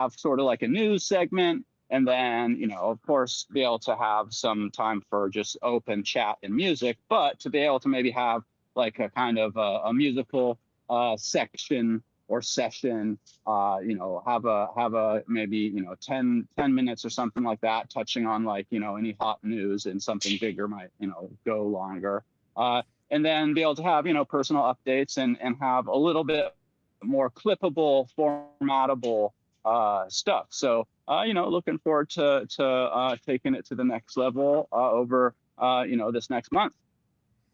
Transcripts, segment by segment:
have sort of like a news segment, and then of course be able to have some time for just open chat and music, but to be able to maybe have like a kind of a musical section or session, have a maybe 10 minutes or something like that, touching on like any hot news, and something bigger might go longer, and then be able to have personal updates, and have a little bit more clippable, formatable stuff. So looking forward to taking it to the next level over this next month.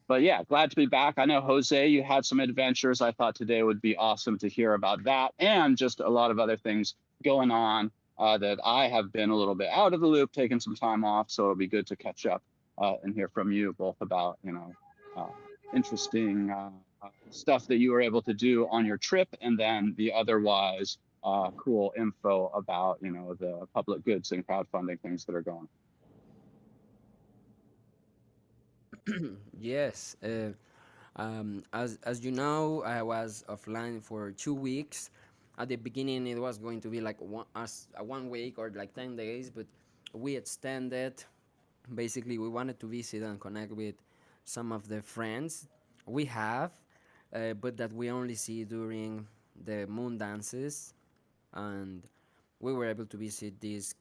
But yeah, glad to be back. I know, Jose, you had some adventures. I thought today would be awesome to hear about that, and just a lot of other things going on that I have been a little bit out of the loop, taking some time off. So it'll be good to catch up and hear from you both about uh, interesting stuff that you were able to do on your trip, and then the otherwise cool info about the public goods and crowdfunding things that are going. Yes. As you know, I was offline for 2 weeks. At the beginning, it was going to be like 1 week or like 10 days, but we extended. Basically, we wanted to visit and connect with some of the friends we have, but that we only see during the moon dances, and we were able to visit this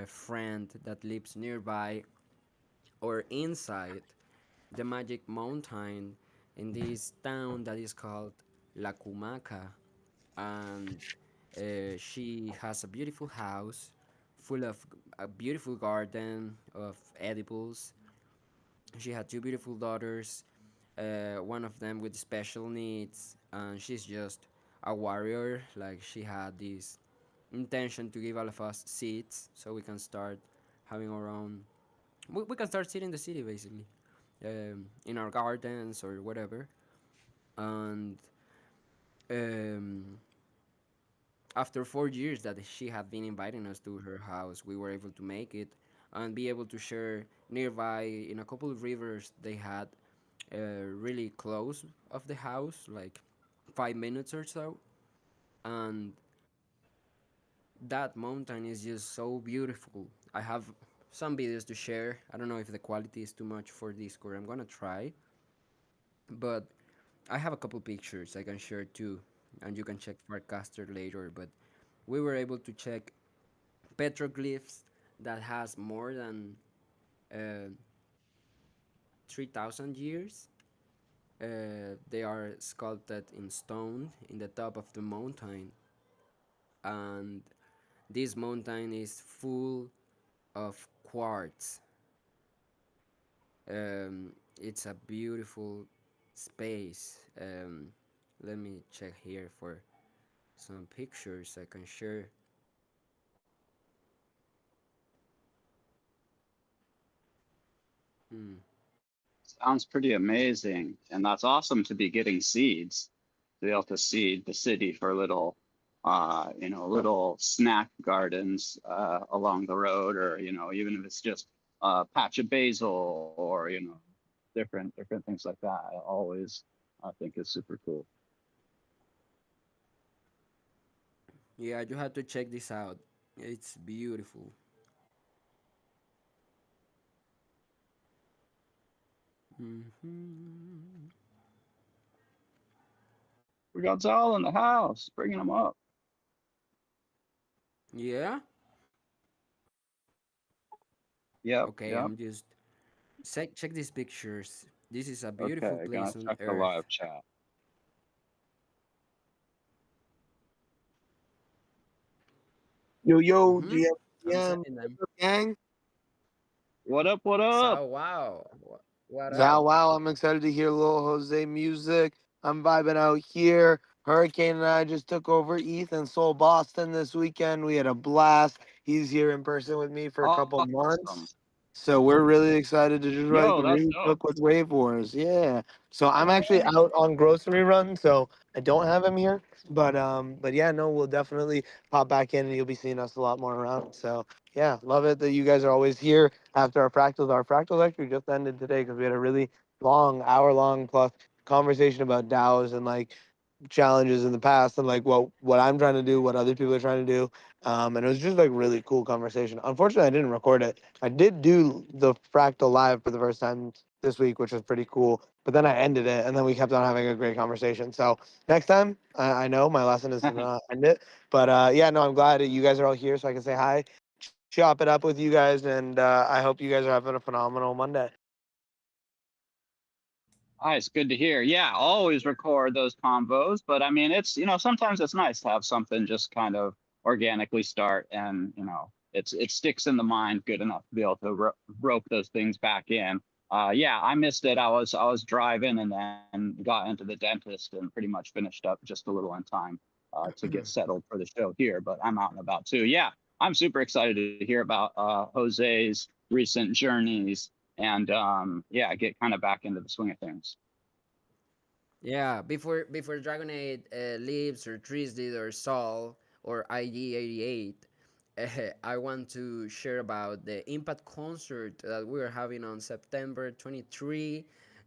friend that lives nearby or inside the Magic Mountain in this town that is called La Cumaca. And she has a beautiful house full of a beautiful garden of edibles. She had two beautiful daughters, one of them with special needs, and she's just a warrior. Like, she had this intention to give all of us seeds so we can start having our own. We can start seeding the city basically, in our gardens or whatever. And um, after 4 years that she had been inviting us to her house, we were able to make it and be able to share nearby in a couple of rivers they had really close of the house, like 5 minutes or so. And that mountain is just so beautiful. I have some videos to share. I don't know if the quality is too much for Discord. I'm gonna try, but I have a couple pictures I can share too, and you can check Farcaster later. But we were able to check petroglyphs that has more than uh, 3,000 years. They are sculpted in stone in the top of the mountain, and this mountain is full of quartz. It's a beautiful space. Let me check here for some pictures I can share. Hmm. Sounds pretty amazing. And that's awesome to be getting seeds, to be able to seed the city for little snack gardens along the road, or, even if it's just a patch of basil, or, different things like that. I always think is super cool. Yeah, you have to check this out. It's beautiful. Hmm. We got Zal in the house, bringing them up. Yeah. Yep, Okay, yep. I'm just check these pictures. This is a beautiful Okay, gonna place on check the Earth. live chat. Yo, yo, Mm-hmm. I'm GFGM, sending what's them. up, gang? What up? What up? So wow, what Wow, up? wow, I'm excited to hear little Jose music. I'm vibing out here. Hurricane and I just took over Ethan Soul Boston this weekend. We had a blast. He's here in person with me for a couple Awesome. months. So we're really excited to just like Yo, that's really dope. cook with Wave Wars. Yeah. So I'm actually out on grocery run, so I don't have him here. But yeah, no, we'll definitely pop back in and you'll be seeing us a lot more around. So yeah, love it that you guys are always here after our fractals. Our fractals actually just ended today because we had a really long, hour long plus conversation about DAOs and like challenges in the past and like what I'm trying to do, what other people are trying to do. And it was just like really cool conversation. Unfortunately, I didn't record it. I did do the Fractal live for the first time this week, which was pretty cool. But then I ended it, and then we kept on having a great conversation. So next time, I know my lesson is to not end it. But yeah, no, I'm glad that you guys are all here, so I can say hi, chop it up with you guys, and I hope you guys are having a phenomenal Monday. Nice, good to hear. Yeah, always record those convos, but I mean, it's sometimes it's nice to have something just kind of organically start, and it sticks in the mind good enough to be able to rope those things back in. Yeah, I missed it. I was driving and then got into the dentist and pretty much finished up just a little in time to get settled for the show here. But I'm out and about too. Yeah, I'm super excited to hear about Jose's recent journeys and yeah, get kind of back into the swing of things. Yeah, before Dragonade leaves or Trisdid or Sol or IG88, I want to share about the Impact concert that we're having on September 23.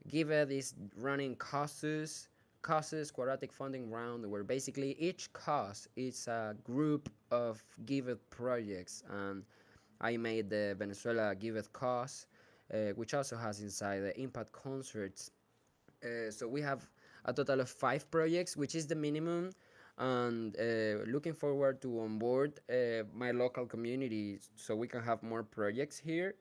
Give it is running causes quadratic funding round, where basically each cause is a group of Give It projects, and I made the Venezuela Give It cause, which also has inside the Impact concerts. So we have a total of 5 projects, which is the minimum, and looking forward to onboard my local community so we can have more projects here.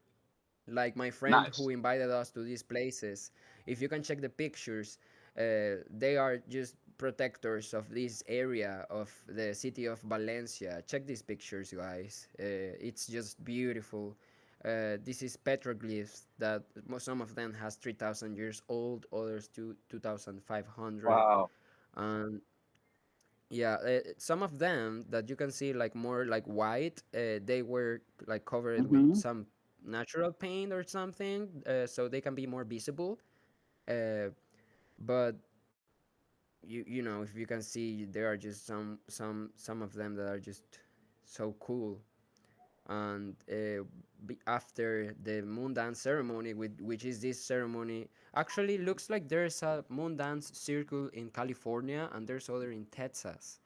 Like my friend Nice. who invited us to these places, if you can check the pictures, they are just protectors of this area of the city of Valencia. Check these pictures, guys. It's just beautiful. This is petroglyphs that some of them has 3,000 years old, others to 2,500, Wow. and yeah, some of them that you can see like more like white, they were like covered with Hmm. some natural paint or something, so they can be more visible. Uh, but you know, if you can see, there are just some of them that are just so cool. And after the moon dance ceremony, which is this ceremony, actually looks like there's a moon dance circle in California and there's other in Texas.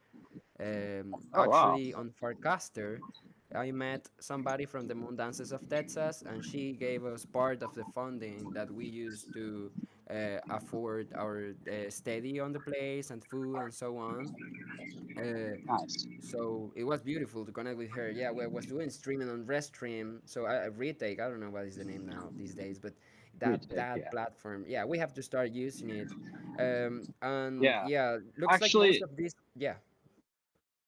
Oh wow. Actually, on Farcaster, I met somebody from the Moon Dances of Texas, and she gave us part of the funding that we used to afford our study on the place and food and so on. Uh, Nice. so it was beautiful to connect with her. Yeah, we was doing streaming on Restream. So I retake. I don't know what is the name now these days, but that Retake. that Yeah. platform. Yeah, we have to start using it. And Yeah. yeah, looks like most Actually, of this. Yeah.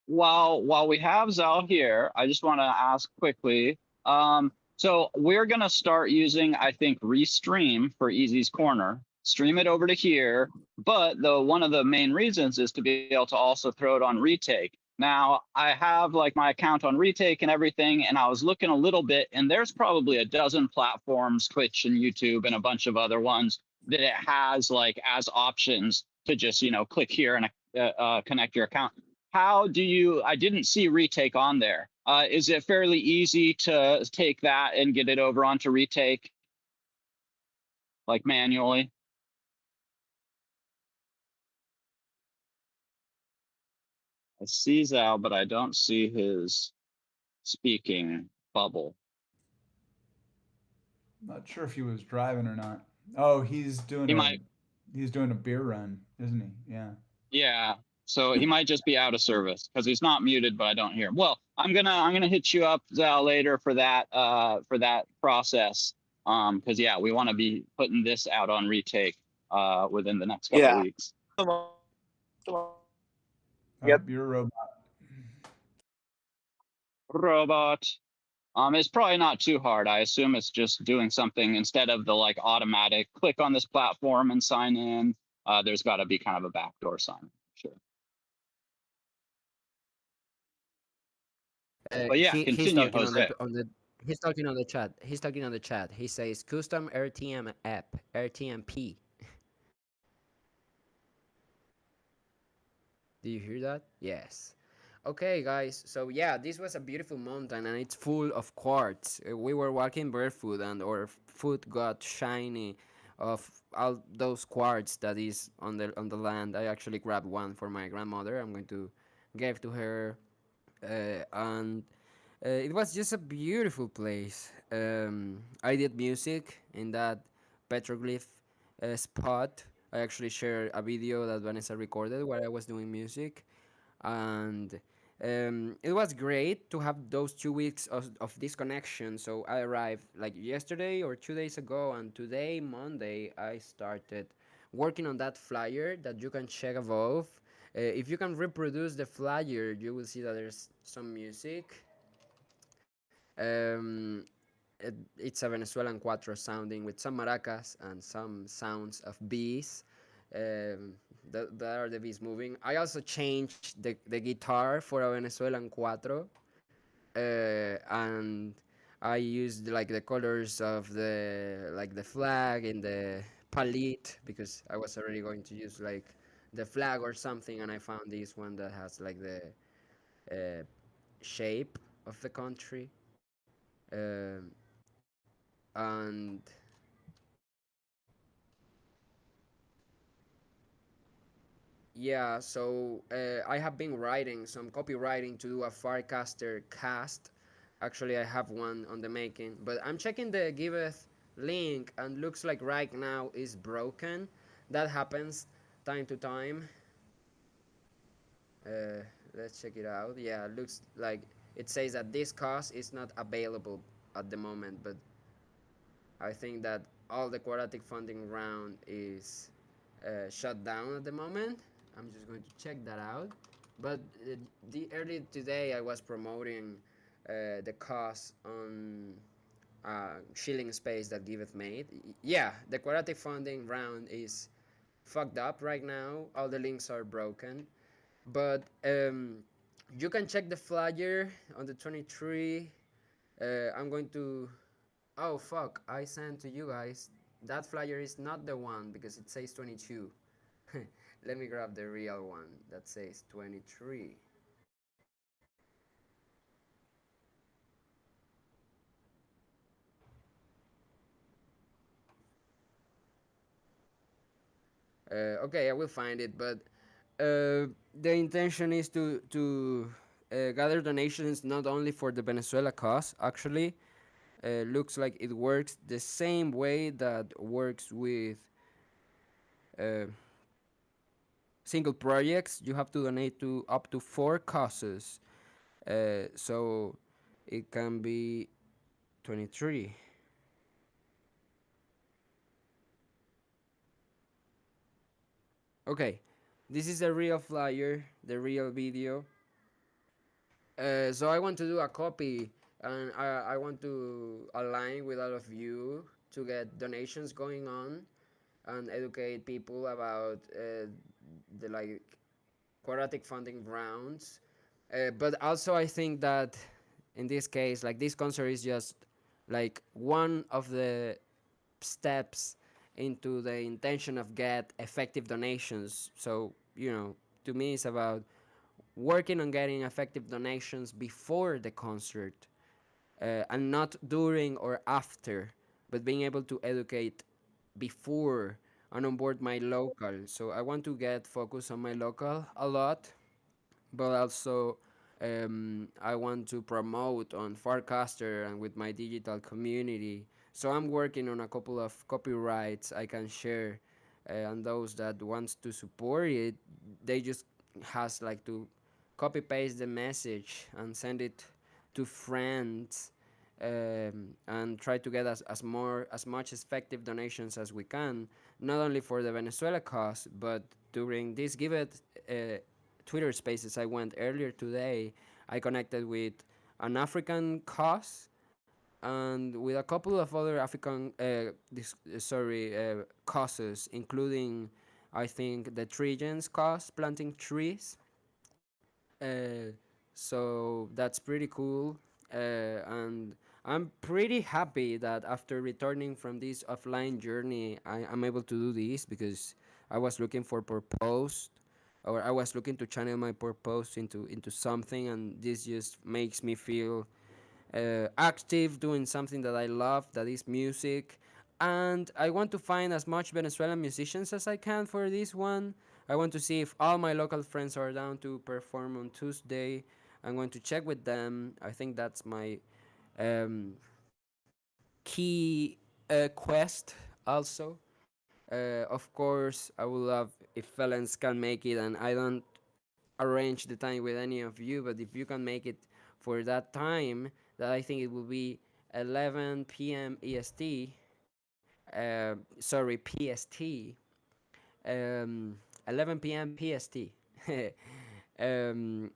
while we have Zal here, I just want to ask quickly. So we're gonna start using, I think, Restream for Easy's Corner. Stream it over to here, but one of the main reasons is to be able to also throw it on Retake. Now I have like my account on Retake and everything, and I was looking a little bit, and there's probably a dozen platforms, Twitch and YouTube and a bunch of other ones that it has like as options to just click here and connect your account. How do you, I didn't see Retake on there. Is it fairly easy to take that and get it over onto Retake, like manually? I see Zal, but I don't see his speaking bubble. Not sure if he was driving or not. Oh, He might, he's doing a beer run, isn't he? Yeah. yeah. So he might just be out of service because he's not muted, but I don't hear him. Well, I'm gonna hit you up, Zal, later for that process. Because yeah, we want to be putting this out on Retake within the next couple Yeah. weeks. Yep. You're a robot. Robot. It's probably not too hard. I assume it's just doing something instead of the like automatic click on this platform and sign in. There's got to be kind of a backdoor sign. Sure. But yeah, He's continue, talking Jose. on the he's talking on the chat. He's talking on the chat. He says custom RTM app, RTMP. Do you hear that? Yes. Okay, guys. So yeah, this was a beautiful mountain, and it's full of quartz. We were walking barefoot, and our foot got shiny of all those quartz that is on the land. I actually grabbed one for my grandmother. I'm going to give to her, and it was just a beautiful place. I did music in that petroglyph spot. I actually shared a video that Vanessa recorded where I was doing music, and it was great to have those 2 weeks of disconnection. So I arrived like yesterday or 2 days ago, and today, Monday, I started working on that flyer that you can check above. If you can reproduce the flyer, you will see that there's some music. Um, it's a Venezuelan cuatro sounding with some maracas and some sounds of bees. That are the bees moving. I also changed the guitar for a Venezuelan cuatro, and I used like the colors of the like the flag and the palette because I was already going to use like the flag or something, and I found this one that has like the uh, shape of the country. Um, and yeah, so I have been writing some copywriting to do a Farcaster cast. Actually, I have one on the making, but I'm checking the Giveth link and looks like right now is broken. That happens time to time. Uh, let's check it out. Yeah, it looks like it says that this cost is not available at the moment, but I think that all the quadratic funding round is shut down at the moment. I'm just going to check that out. But the early today, I was promoting the cost on shilling space that Giveth made. Yeah, the quadratic funding round is fucked up right now. All the links are broken. But you can check the flyer on the 23. I'm going to. Oh fuck! I sent to you guys. That flyer is not the one because it says 22. Let me grab the real one that says 23. Okay, I will find it, but the intention is to gather donations not only for the Venezuela cause. Actually, looks like it works the same way that works with uh, single projects. You have to donate to up to 4 causes, so it can be 23. Okay, this is the real flyer, the real video. So I want to do a copy, and I want to align with all of you to get donations going on and educate people about the like quadratic funding rounds. But also, I think that in this case, like this concert is just like one of the steps into the intention of get effective donations. So to me, it's about working on getting effective donations before the concert, and not during or after, but being able to educate before and onboard my local. So I want to get focused on my local a lot, but also I want to promote on Farcaster and with my digital community. So I'm working on a couple of copyrights I can share, and those that wants to support it, they just has like to copy paste the message and send it to friends, and try to get as much effective donations as we can, not only for the Venezuela cause, but during this Give It Twitter Spaces I went earlier today, I connected with an African cause and with a couple of other African causes, including I think the Tregens cause, planting trees. Uh, so that's pretty cool. And I'm pretty happy that after returning from this offline journey, I'm able to do this because I was looking for purpose, or I was looking to channel my purpose into something, and this just makes me feel active doing something that I love, that is music. and I want to find as much Venezuelan musicians as I can for this one. I want to see if all my local friends are down to perform on Tuesday. I'm going to check with them. I think that's my um, key quest also. Of course, I would love if Felons can make it, and I don't arrange the time with any of you, but if you can make it for that time, that I think it will be 11 p.m. EST, sorry, PST, 11 p.m. PST. um,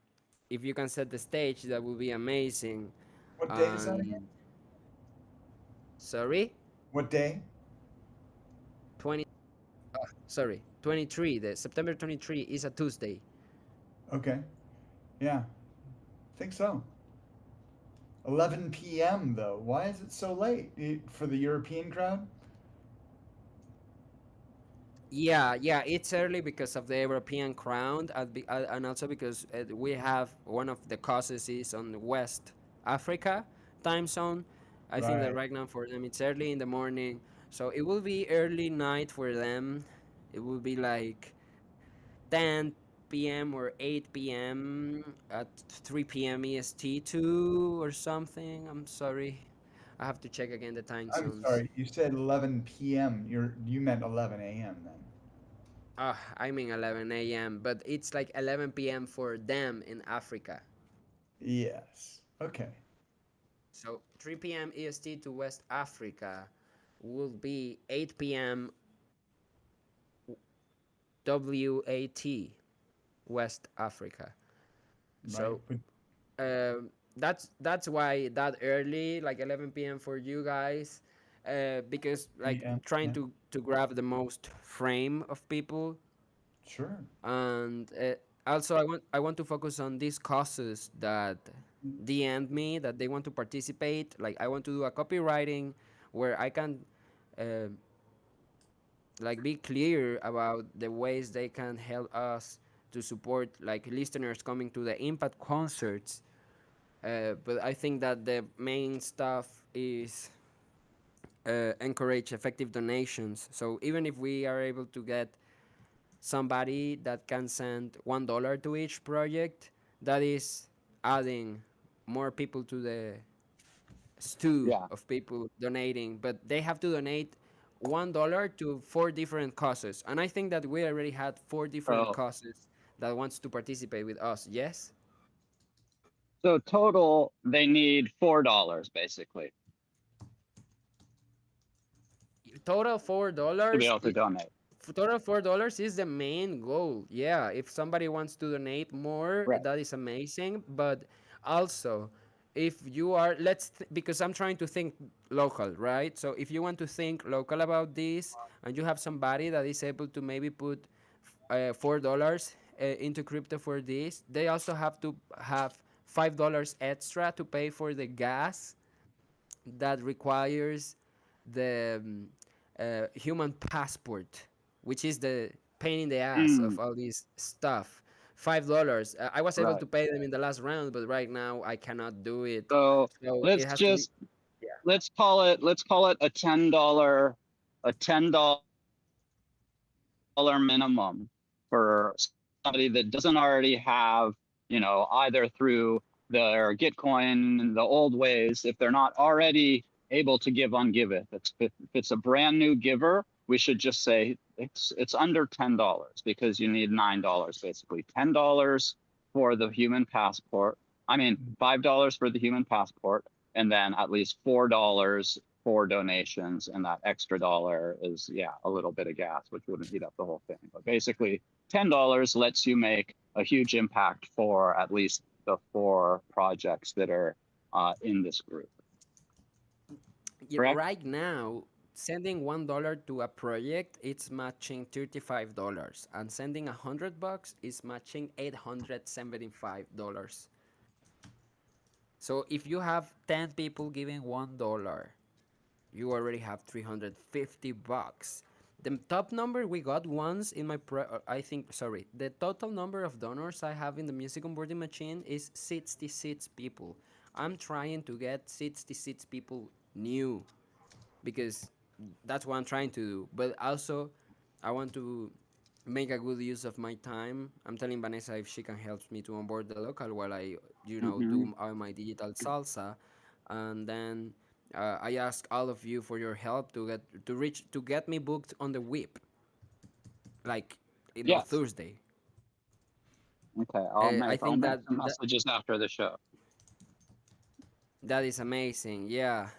if you can set the stage, that would be amazing. What day is that again? And sorry, What day? 20. Sorry, 23. The September 23 is a Tuesday. Okay. Yeah, think so. 11 p.m. though. Why is it so late for the European crowd? Yeah, yeah, it's early because of the European crown, and also because we have one of the causes is on West Africa time zone. I think that Right. right now for them it's early in the morning, so it will be early night for them. It will be like 10 p.m. or 8 p.m. at 3 p.m. EST too or something. I'm sorry, I have to check again the time I'm zones. sorry. You said 11 p.m. You meant 11 a.m. then. I mean 11 a.m., but it's like 11 p.m. for them in Africa. Yes. Okay. So 3 p.m. EST to West Africa will be 8 p.m. WAT, West Africa. Right. So that's why that early, like 11 p.m. for you guys, because like p.m. trying Yeah. to grab the most frame of people, Sure. and also I want to focus on these causes that DM'd me that they want to participate. Like I want to do a copywriting where I can uh, like be clear about the ways they can help us to support like listeners coming to the Impact concerts. But I think that the main stuff is encourage effective donations. So even if we are able to get somebody that can send $1 to each project, that is adding more people to the stew Yeah. of people donating. But they have to donate $1 to four different causes, and I think that we already had four different So causes that wants to participate with us. Yes, so total they need $4 basically total to be $4. able to donate. Total $4 is the main goal. Yeah, if somebody wants to donate more, Right. that is amazing. But also, if you are, because I'm trying to think local, right? So if you want to think local about this, and you have somebody that is able to maybe put $4 into crypto for this, they also have to have $5 extra to pay for the gas that requires the human passport, which is the pain in the ass of Mm, all this stuff. $5. I was able right. to pay them in the last round, but right now I cannot do it. So So let's it has to be. just let's call it a $10 minimum for somebody that doesn't already have, either through their Gitcoin, the old ways, if they're not already able to give on Giveth. If it's a brand new giver, we should just say it's under $10 because you need $9 basically. $10 for the human passport. I mean, $5 for the human passport, and then at least $4 for donations, and that extra dollar is, yeah, a little bit of gas, which wouldn't heat up the whole thing. But basically, $10 lets you make a huge impact for at least the four projects that are in this group. Correct? Right now, sending $1 to a project, it's matching $35, and sending $100 is matching $875. So if you have 10 people giving $1, you already have $350. The top number we got once in my I think, sorry, the total number of donors I have in the music onboarding machine is 66 people. I'm trying to get 66 people new, because that's what I'm trying to do. But also, I want to make a good use of my time. I'm telling Vanessa if she can help me to onboard the local while I, Hmm. do all my digital salsa, and then I ask all of you for your help to get me booked on the whip, like Yes. Thursday. Okay. I I'll think make that some messages after the show. that is amazing. Yeah.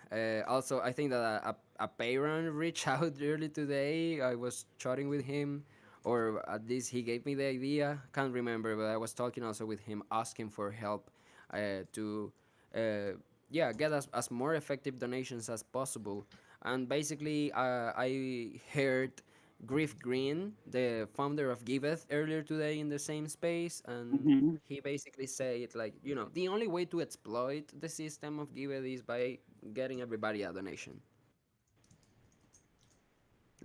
Also, I think that a parent reached out early today. I was chatting with him, or at least he gave me the idea. Can't remember, but I was talking also with him, asking for help to, yeah, get as more effective donations as possible. And basically, I heard Griff Green, the founder of Giveth, earlier today in the same space, and Hmm. he basically said like, the only way to exploit the system of Giveth is by getting everybody a donation,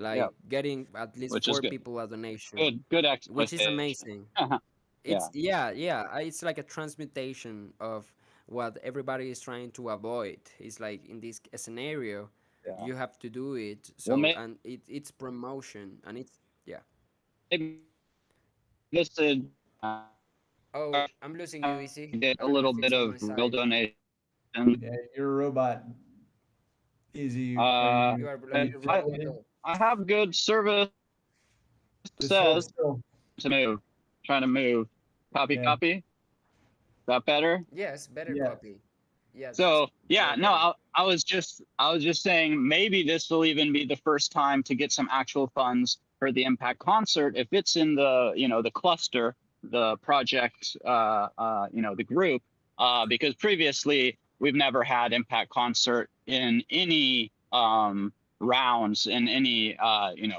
Yeah, like getting at least which is four good. people a donation, Good which is exploitation. amazing. Yeah. It's yeah, it's like a transmutation of what everybody is trying to avoid. It's like in this scenario, Yeah. you have to do it. Well, So and it's promotion and it's yeah. maybe this would Oh, I'm losing you, Easy. get I a don't know little if bit it's on of my real side. donation. Yeah, your robot, Izzy, are Uh, You are are like you a I robot. frustrated? I have good service. Just hold Says still. to move. Trying to move. Copy, Yeah. copy. Is that better? Yes, better Yeah. copy. Yeah, that's So yeah, no, okay. I was just saying maybe this will even be the first time to get some actual funds for the Impact concert if it's in the the cluster, the project, the group, because previously we've never had Impact concert in any rounds in any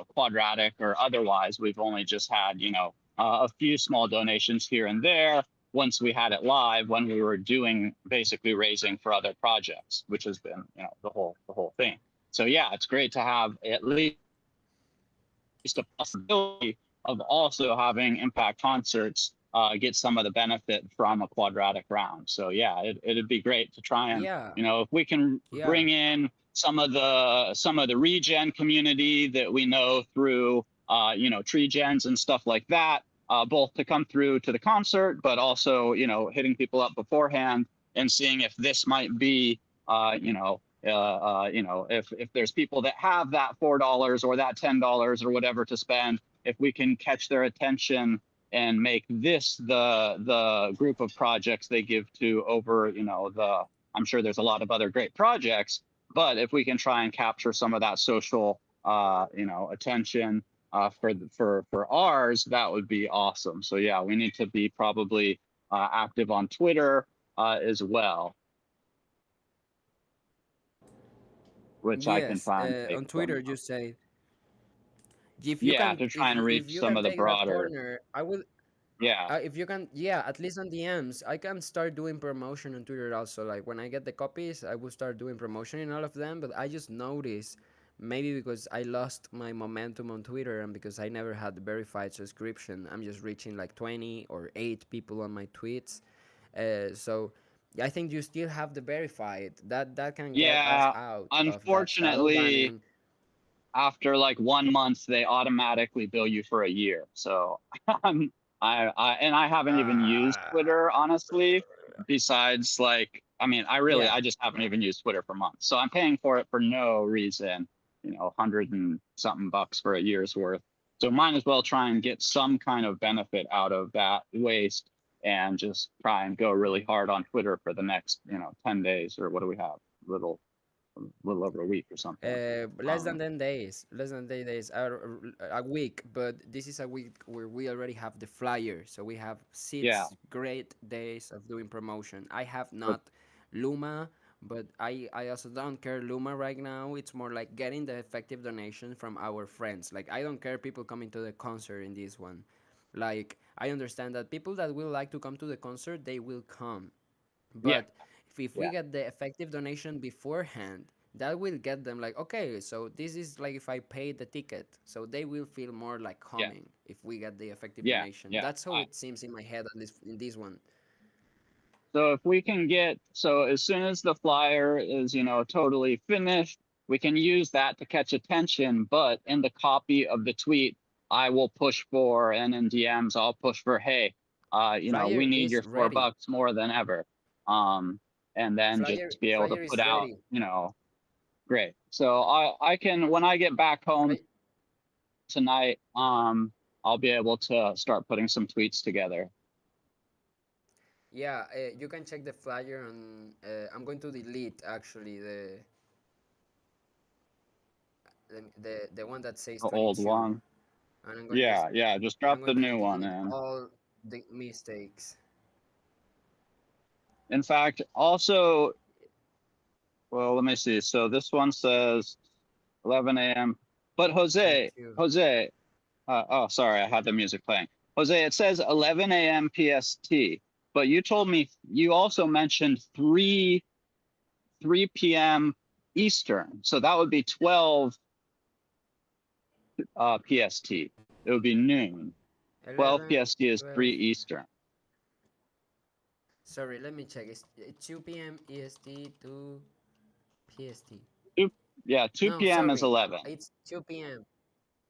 quadratic or otherwise. We've only just had a few small donations here and there once we had it live when we were doing basically raising for other projects, which has been the whole thing. So yeah, it's great to have at least a possibility of also having impact concerts get some of the benefit from a quadratic round. So yeah, it'd be great to try and Yeah, if we can yeah, bring in some of the regen community that we know through tree gens and stuff like that, both to come through to the concert, but also hitting people up beforehand and seeing if this might be if there's people that have that $4 or that $10 or whatever to spend, if we can catch their attention and make this the group of projects they give to over I'm sure there's a lot of other great projects, but if we can try and capture some of that social attention for ours, that would be awesome. So yeah, we need to be probably active on Twitter as well, which I can yes. try and take On some. Twitter, you say if you Yeah, can, to try and if reach you some can of the take that broader. corner, I will. Yeah, If you can, yeah, at least on DMs, I can start doing promotion on Twitter also. Like when I get the copies, I will start doing promotion in all of them. But I just noticed, maybe because I lost my momentum on Twitter and because I never had the verified subscription, I'm just reaching like 20 or 8 people on my tweets. So I think you still have the verified. That can get us yeah. out of that shadow Unfortunately, banning. after like 1 month, they automatically bill you for a year. So I'm I haven't even used Uh, Twitter honestly. Besides, like, I mean, yeah. I just haven't even used Twitter for months. So I'm paying for it for no reason. 100 and something bucks for a year's worth. So might as well try and get some kind of benefit out of that waste and just try and go really hard on Twitter for the next 10 days, or what do we have? Little little over a week or something. Less than Um, 10 days, less than 10 days, a week, but this is a week where we already have the flyer, so we have yeah. 6 great days of doing promotion. I have not Luma, but I also don't care Luma right now. It's more like getting the effective donation from our friends. Like I don't care people coming to the concert in this one. Like I understand that people that will like to come to the concert, they will come, Yeah, but if we yeah, get the effective donation beforehand, that will get them like, okay, so this is like if I paid the ticket, so they will feel more like yeah, coming if we get the effective yeah, donation. yeah. That's how it seems in my head, at least in this one. So if we can get, so as soon as the flyer is, totally finished, we can use that to catch attention, but in the copy of the tweet, I will push for, and in DMs, I'll push for, hey, we Flyer need is your four ready. bucks more than ever. And then just be able to Flyer put is out, ready. great. So I can, when I get back home Fly, tonight, I'll be able to start putting some tweets together. yeah, you can check the flyer on. I'm going to delete actually the one that says The old 22, one. and Yeah, yeah. Just I'm drop the going to new one delete in. all the mistakes. In fact, also, well, let me see. So this one says 11 a.m. But Jose, 22. Jose, oh, sorry, I had the music playing. Jose, it says 11 a.m. PST, but you told me you also mentioned 3 p.m. Eastern. So that would be 12 PST. It would be noon. 12 11, PST is 3 12. Eastern. Sorry, let me check. It's 2 p.m. EST to PST. Two, yeah, 2 No, p.m. is sorry. 11. It's 2 p.m.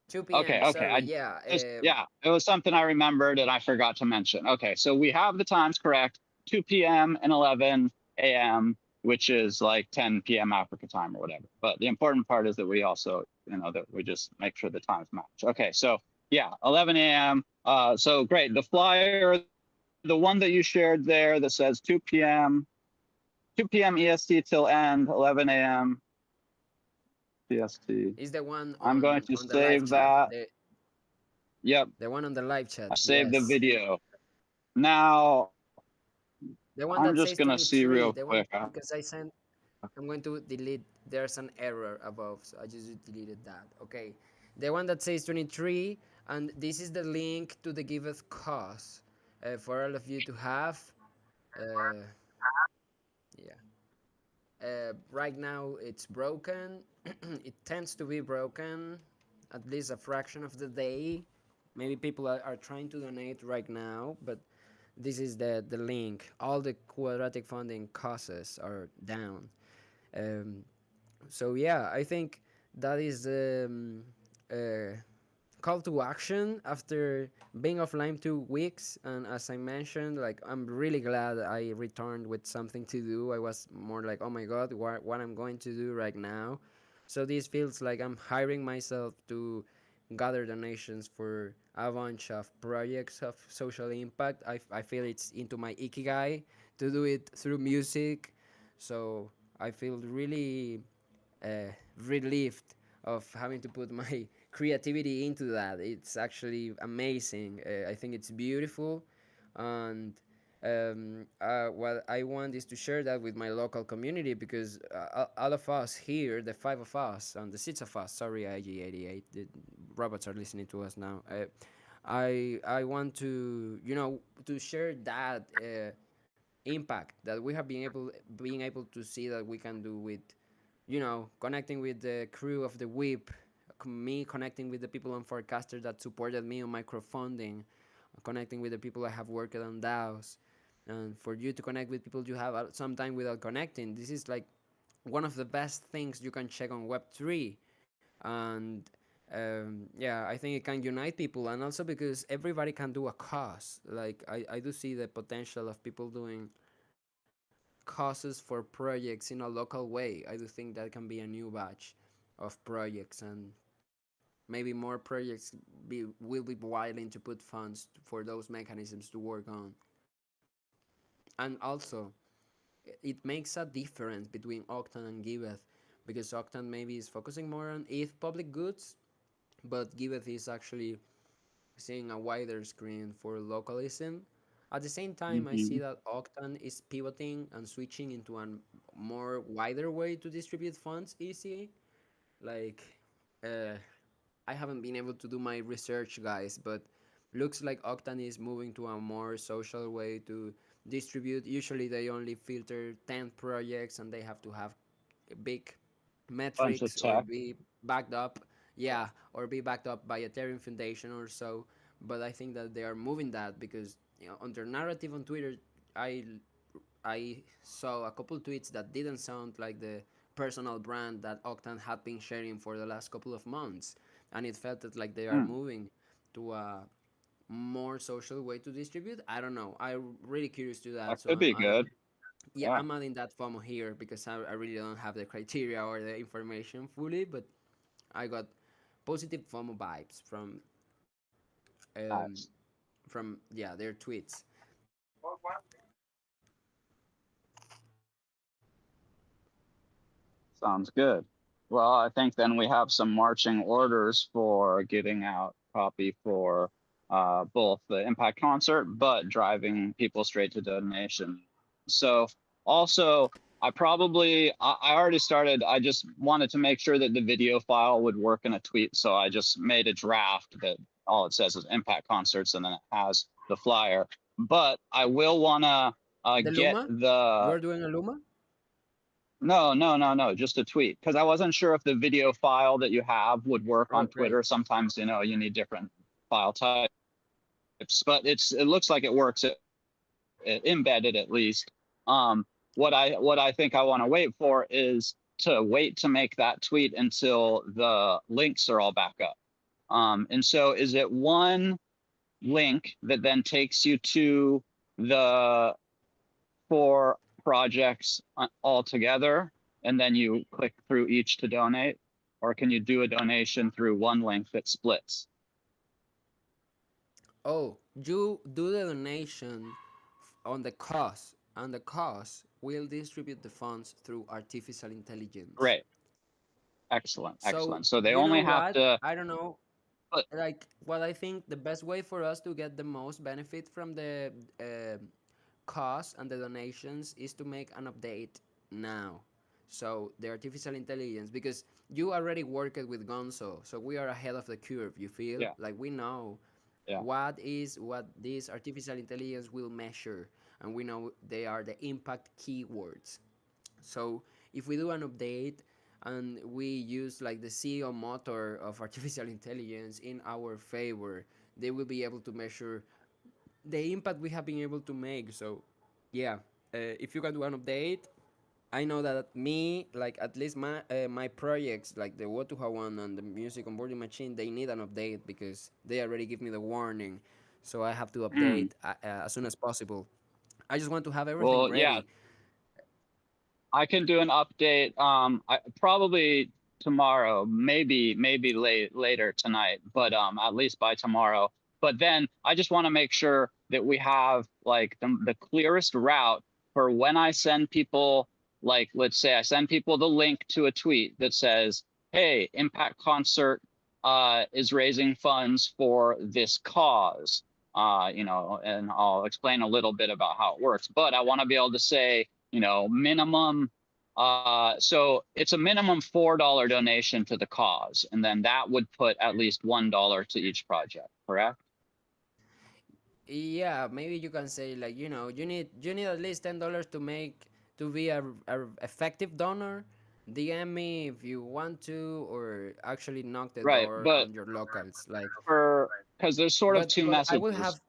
2 Okay, p.m. okay. Sorry. I Yeah. just, yeah, it was something I remembered and I forgot to mention. Okay, so we have the times correct, 2 p.m. and 11 a.m., which is like 10 p.m. Africa time or whatever. But the important part is that we also, that we just make sure the times match. Okay, so yeah, 11 a.m. So great. The flyer, the one that you shared there that says 2 p.m., 2 p.m. EST till end, 11 a.m. PST. Is the one I'm going to on the live save chat. that. Yep, The one on the live chat. I saved the Yes. video. Now The one I'm that just says gonna see 23. real The one quick. Huh? because I sent. I'm going to delete. There's an error above, so I just deleted that. Okay. The one that says 23, and this is the link to the Giveth cause for all of you to have. Uh, yeah. Right now it's broken. It tends to be broken at least a fraction of the day. Maybe people are trying to donate right now, but this is the link. All the quadratic funding causes are down. Um, so yeah, I think that is the call to action after being offline 2 weeks. And as I mentioned, like I'm really glad I returned with something to do. I was more like, oh my god, what I'm going to do right now. So this feels like I'm hiring myself to gather donations for a bunch of projects of social impact. I feel it's into my ikigai to do it through music. So I feel really relieved of having to put my creativity into that. It's actually amazing. I think it's beautiful, and what I want is to share that with my local community because all of us here, the five of us and the six of us, sorry, IG88, the robots are listening to us now. I want to to share that impact that we have been able to see that we can do with connecting with the crew of the whip, me connecting with the people on Forecaster that supported me on microfunding, connecting with the people I have worked on DAOs, and for you to connect with people you have some time without connecting. This is like one of the best things you can check on Web3. And yeah, I think it can unite people, and also because everybody can do a cause. Like I do see the potential of people doing causes for projects in a local way. I do think that can be a new batch of projects, and maybe more projects will be willing to put funds for those mechanisms to work on. And also, it makes a difference between Octan and Giveth, because Octan maybe is focusing more on ETH public goods, but Giveth is actually seeing a wider screen for localism. At the same time, I see Hmm. that Octan is pivoting and switching into a more wider way to distribute funds easy. Like, uh, I haven't been able to do my research, guys, but looks like Octan is moving to a more social way to distribute. Usually, they only filter 10 projects and they have to have big Bunch of metrics or tech. be backed up, yeah, or be backed up by Ethereum Foundation or so. But I think that they are moving that because on their narrative on Twitter, I I saw a couple tweets that didn't sound like the personal brand that Octane had been sharing for the last couple of months, and it felt that like they are Hmm, moving to a more social way to distribute. I don't know. I'm really curious to that that, so could be good. yeah, Yeah. I'm adding that FOMO here because I really don't have the criteria or the information fully, but I got positive FOMO vibes um, Nice. from yeah their tweets. Sounds good. Well, I think then we have some marching orders for getting out copy for both the Impact concert, but driving people straight to donation. So also, I already started. I just wanted to make sure that the video file would work in a tweet. So I just made a draft that all it says is Impact concerts and then it has the flyer. But I will want to The get Luma, you the are doing a Luma. no, no, no, no, just a tweet. Because I wasn't sure if the video file that you have would work Oh, on great. Twitter. Sometimes, you need different file types, but it looks like it works embedded at least. Um, what I think I want to wait for is to wait to make that tweet until the links are all back up. And so is it one link that then takes you to the four projects all together, and then you click through each to donate? Or can you do a donation through one link that splits? Oh, you do the donation on the cause, and the cause will distribute the funds through artificial intelligence. Great. Excellent. So Excellent. So they you know only have what? to I don't know. put, Like what I think the best way for us to get the most benefit from the cost and the donations is to make an update now. So the artificial intelligence, because you already worked with Gonzo, so we are ahead of the curve. You feel yeah, like we know yeah. what this artificial intelligence will measure, and we know they are the impact keywords. So if we do an update and we use like the CEO motor of artificial intelligence in our favor, they will be able to measure the impact we have been able to make. So yeah, if you can do an update, I know that me, like at least my projects, like the Wotuha one and the music onboarding machine, they need an update because they already give me the warning, so I have to Mm. update as soon as possible. I just want to have everything Well, yeah, ready. I can do an update. Probably tomorrow, maybe later tonight, but at least by tomorrow. But then I just want to make sure that we have like the clearest route for when I send people, like let's say I send people the link to a tweet that says, "Hey, Impact Concert is raising funds for this cause." And I'll explain a little bit about how it works. But I want to be able to say, minimum. So it's a minimum $4 donation to the cause, and then that would put at least $1 to each project, correct? Yeah, maybe you can say like you need at least $10 to make to be a effective donor. DM me if you want to, or actually knock the Right, door but on your locals. Like, for because there's sort of two but I will messages. have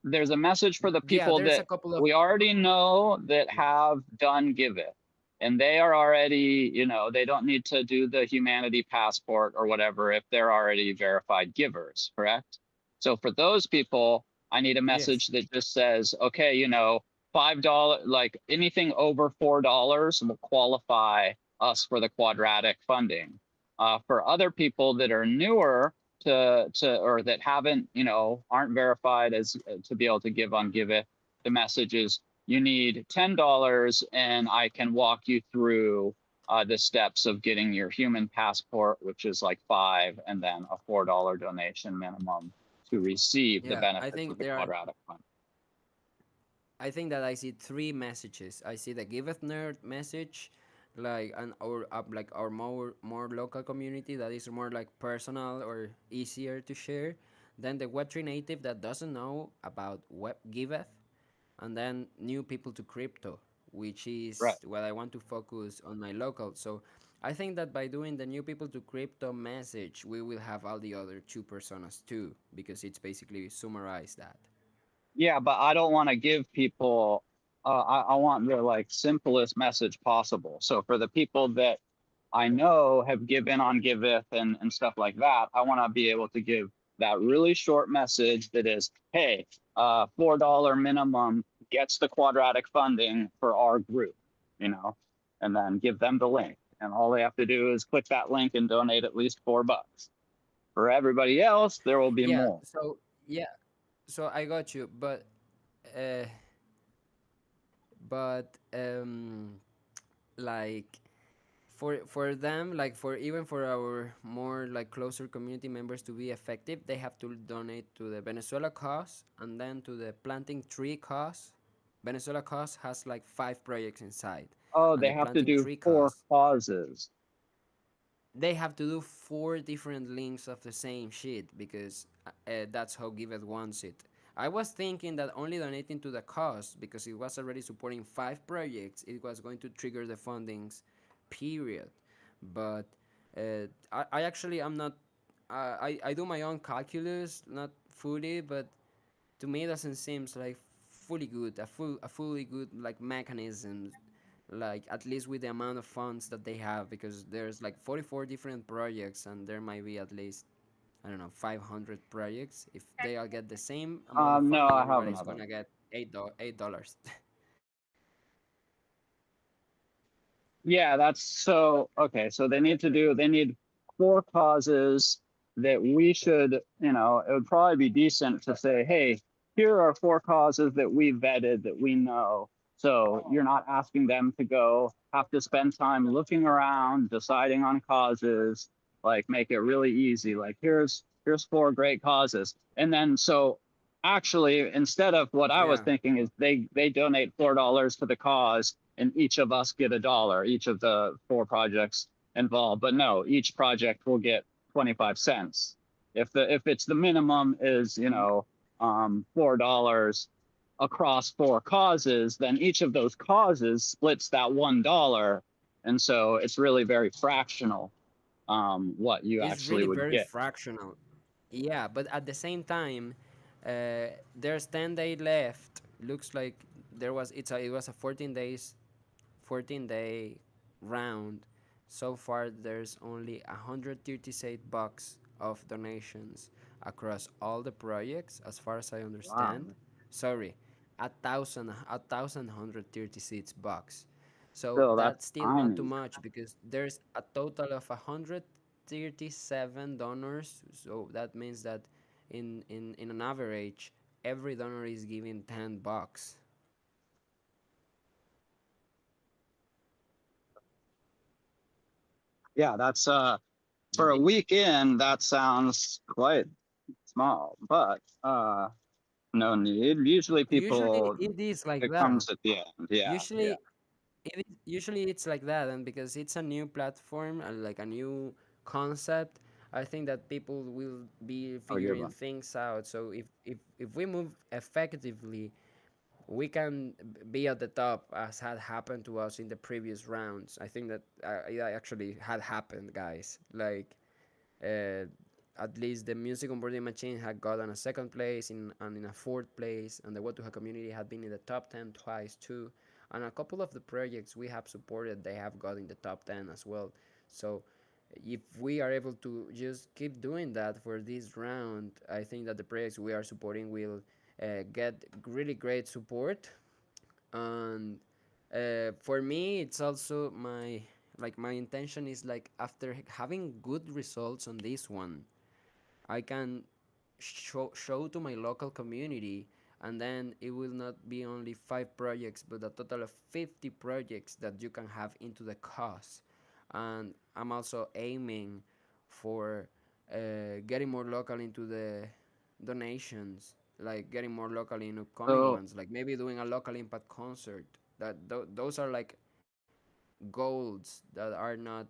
There's a message for the yeah. people There's a that couple of we already know that have done Give It, and they are already, they don't need to do the humanity passport or whatever if they're already verified givers, correct? So for those people, I need a yes. message that just says, okay, $5, like anything over $4 will qualify us for the quadratic funding. For other people that are newer, or that haven't, aren't verified as to be able to give on Give It, the message is you need $10 and I can walk you through the steps of getting your human passport, which is like 5, and then a $4 donation minimum to receive the Yeah, I benefits of think the there are. quadratic fund. I think that I see three messages. I see the Giveth Nerd message, like and our like our more local community that is more like personal or easier to share. Then the Web3 native that doesn't know about Web Giveth, and then new people to crypto, which Right. is what I want to focus on my local. So I think that by doing the new people to crypto message, we will have all the other two personas too, because it's basically summarize that. Yeah, but I don't want to give people I want the like simplest message possible. So for the people that I know have given on Giveth and stuff like that, I want to be able to give that really short message that is, hey, $4 minimum gets the quadratic funding for our group, you know, and then give them the link. And all they have to do is click that link and donate at least $4. For everybody else, there will be Yeah. more. So yeah. So I got you, uh, but like for them, like for even for our more like closer community members to be effective, they have to donate to the Venezuela cause and then to the planting tree cause. Venezuela cause has like 5 projects inside, Oh, and they the have to planting do tree 4 cause, causes. they have to do 4 different links of the same shit because that's how Give It wants it. I was thinking that only donating to the cause, because it was already supporting 5 projects, it was going to trigger the fundings, period. But I actually am not. I do my own calculus, not fully, but to me it doesn't seem like fully good, a fully good like mechanism, like at least with the amount of funds that they have, because there's like 44 different projects and there might be at least, I don't know, 500 projects. If they all get the same amount of No, funding, I have everybody's another. gonna get $8. Yeah, that's so okay. So they need 4 causes that we should, you know, it would probably be decent to say, hey, here are 4 causes that we vetted that we know. So you're not asking them to go have to spend time looking around, deciding on causes, like make it really easy. Like here's 4 great causes. And then so actually instead of what I was Yeah. thinking is they donate $4 to the cause and each of us get $1, each of the 4 projects involved. But no, each project will get 25 cents. If it's the minimum is, you know, $4 across 4 causes, then each of those causes splits that $1. And so it's really very fractional, what you It's actually really would very get. fractional. Yeah, but at the same time, there's 10 day left. Looks like it was a 14 day round. So far, there's only $136 of donations across all the projects, as far as I Wow. understand. Sorry, a thousand hundred 36 bucks. So Still, that's that's still not too tiny. much because there's a total of 137 donors. So that means that in an average, every donor is giving $10. Yeah, that's for a weekend, that sounds quite small, but no need. Usually Usually people it is like it that. comes at the end. Yeah, yeah. Usually usually it's like that, and because it's a new platform and like a new concept, I think that people will be Oh, good figuring one. things out. So if we move effectively, we can be at the top, as had happened to us in the previous rounds. I think that it actually had happened, guys. Like uh, at least the music on Boarding Machine had gotten a second place and in a fourth place, and the What to Have community had been in the top 10 twice too. And a couple of the projects we have supported, they have got in the top 10 as well. So if we are able to just keep doing that for this round, I think that the projects we are supporting will get really great support. And for me, it's also my intention is like after having good results on this one, I can show to my local community, and then it will not be only 5 projects but a total of 50 projects that you can have into the cause. And I'm also aiming for getting more local into the donations, like getting more local in upcoming So ones, like maybe doing a local impact concert. Those are like goals that are not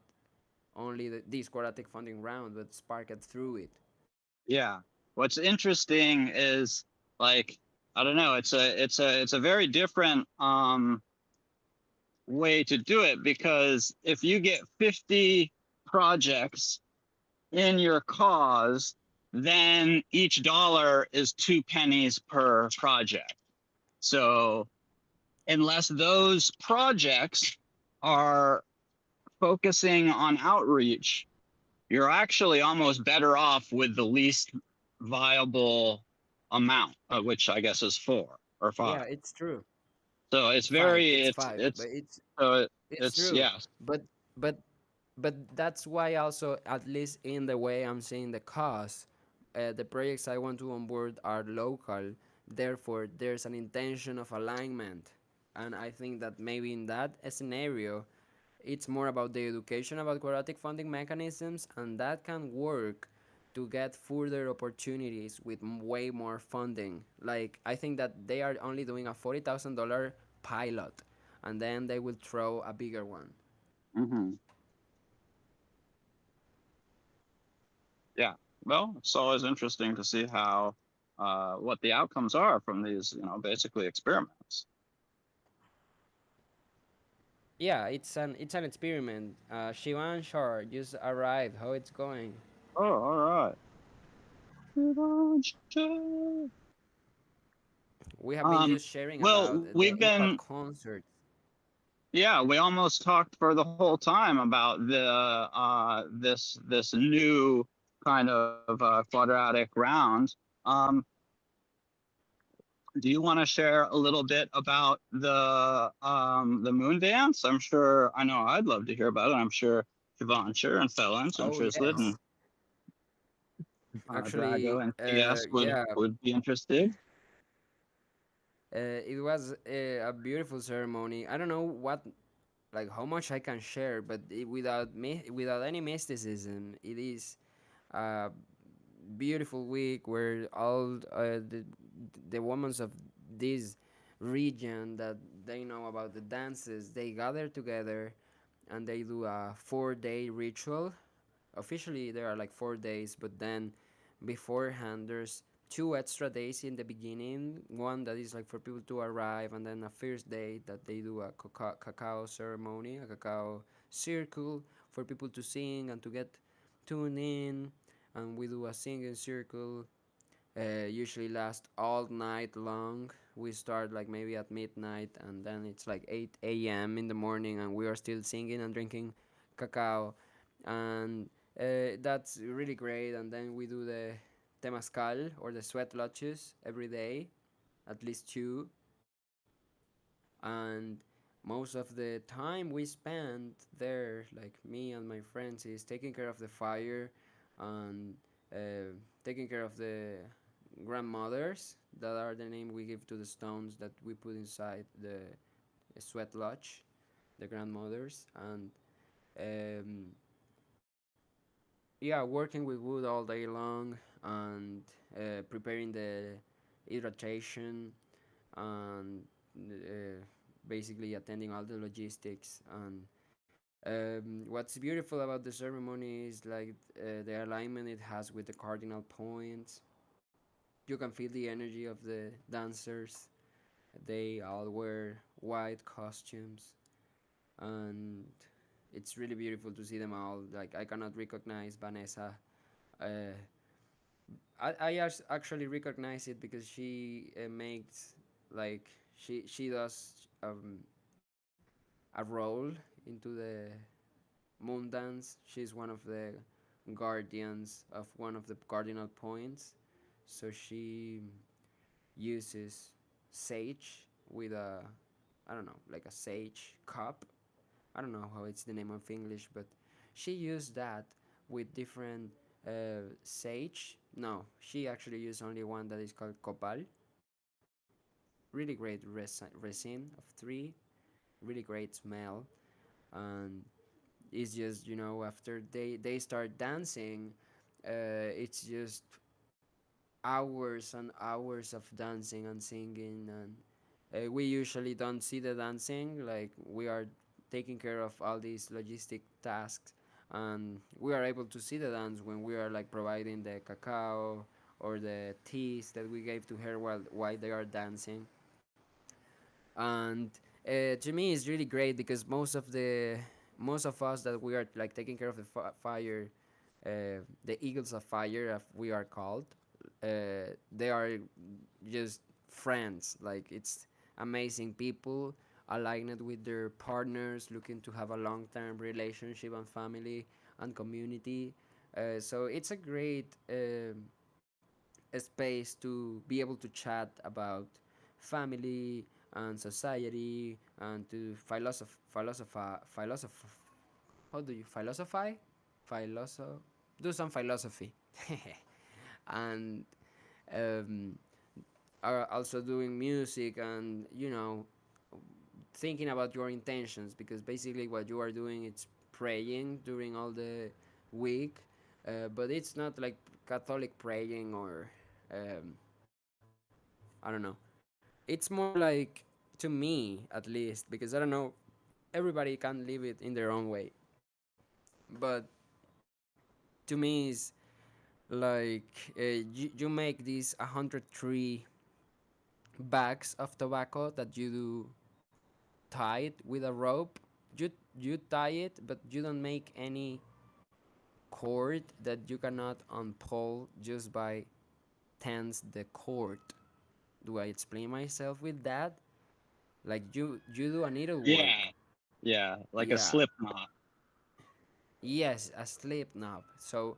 only this quadratic funding round but sparked through it. yeah, what's interesting is like I don't know. It's a very different way to do it because if you get 50 projects in your cause, then each dollar is 2 pennies per project. So unless those projects are focusing on outreach, you're actually almost better off with the least viable amount, which I guess is 4 or 5. Yeah, it's true. So it's Five. very, It's five, but it's, so it's it's, true. yes. But but but that's why also, at least in the way I'm seeing the cost, the projects I want to onboard are local. Therefore, there's an intention of alignment, and I think that maybe in that scenario, it's more about the education about quadratic funding mechanisms, and that can work to get further opportunities with way more funding. Like, I think that they are only doing a $40,000 pilot, and then they will throw a bigger one. Hmm. Yeah. Well, it's always interesting to see how, what the outcomes are from these, basically experiments. Yeah, it's an experiment. Shivan Shar just arrived. How it's going? Oh, all right. We have been Um, just sharing about well, the we've Impact been, concert. yeah, we almost talked for the whole time about this new kind of quadratic round. Um, do you want to share a little bit about the moon dance? I'm sure, I know I'd love to hear about it. I'm sure Shivanshir and Felons and Oh Trislet and yes, Drago actually, and TS yeah, would be interested. it was a beautiful ceremony. I don't know what, like, how much I can share, but without any mysticism, it is a beautiful week where all the women of this region that they know about the dances, they gather together and they do a 4-day ritual. Officially there are like 4 days, but then beforehand there's 2 extra days in the beginning, one that is like for people to arrive, and then a first day that they do a cacao ceremony, a cacao circle for people to sing and to get tuned in. And we do a singing circle, usually last all night long. We start like maybe at midnight, and then it's like 8 a.m. in the morning, and we are still singing and drinking cacao, and that's really great. And then we do the temazcal or the sweat lodges every day, at least two, and most of the time we spend there, like me and my friends, is taking care of the fire and taking care of the grandmothers, that are the name we give to the stones that we put inside the sweat lodge, the grandmothers, and um, yeah, working with wood all day long, and preparing the hydration, and basically attending all the logistics. And what's beautiful about the ceremony is like the alignment it has with the cardinal points. You can feel the energy of the dancers. They all wear white costumes, and it's really beautiful to see them all. Like, I cannot recognize Vanessa. Uh, I actually recognize it because she makes, like, she does a role into the moon dance. She's one of the guardians of one of the cardinal points, so she uses sage with a, I don't know, like a sage cup. I don't know how it's the name of English, but she used that with different sage. No, she actually used only one that is called copal. Really great resin of 3, really great smell, and it's just, after they start dancing, it's just hours and hours of dancing and singing. And we usually don't see the dancing, like, we are taking care of all these logistic tasks, and we are able to see the dance when we are like providing the cacao or the teas that we gave to her while they are dancing. And to me it's really great because most of us that we are like taking care of the fire, the eagles of fire, as we are called, they are just friends. Like, it's amazing people aligned with their partners, looking to have a long-term relationship and family and community. So it's a great space to be able to chat about family and society and to philosoph how do you philosophize philosoph do some philosophy and um, are also doing music and thinking about your intentions, because basically what you are doing it's praying during all the week, but it's not like Catholic praying or um, I don't know. It's more like, to me at least, because I don't know, everybody can live it in their own way, but to me it's like you make these 103 bags of tobacco that you do tie it with a rope. You tie it, but you don't make any cord that you cannot unpull just by tense the cord. Do I explain myself with that? Like you do a needlework. Yeah. Yeah. Like a Yeah. slip knot. Yes, a slip knob. So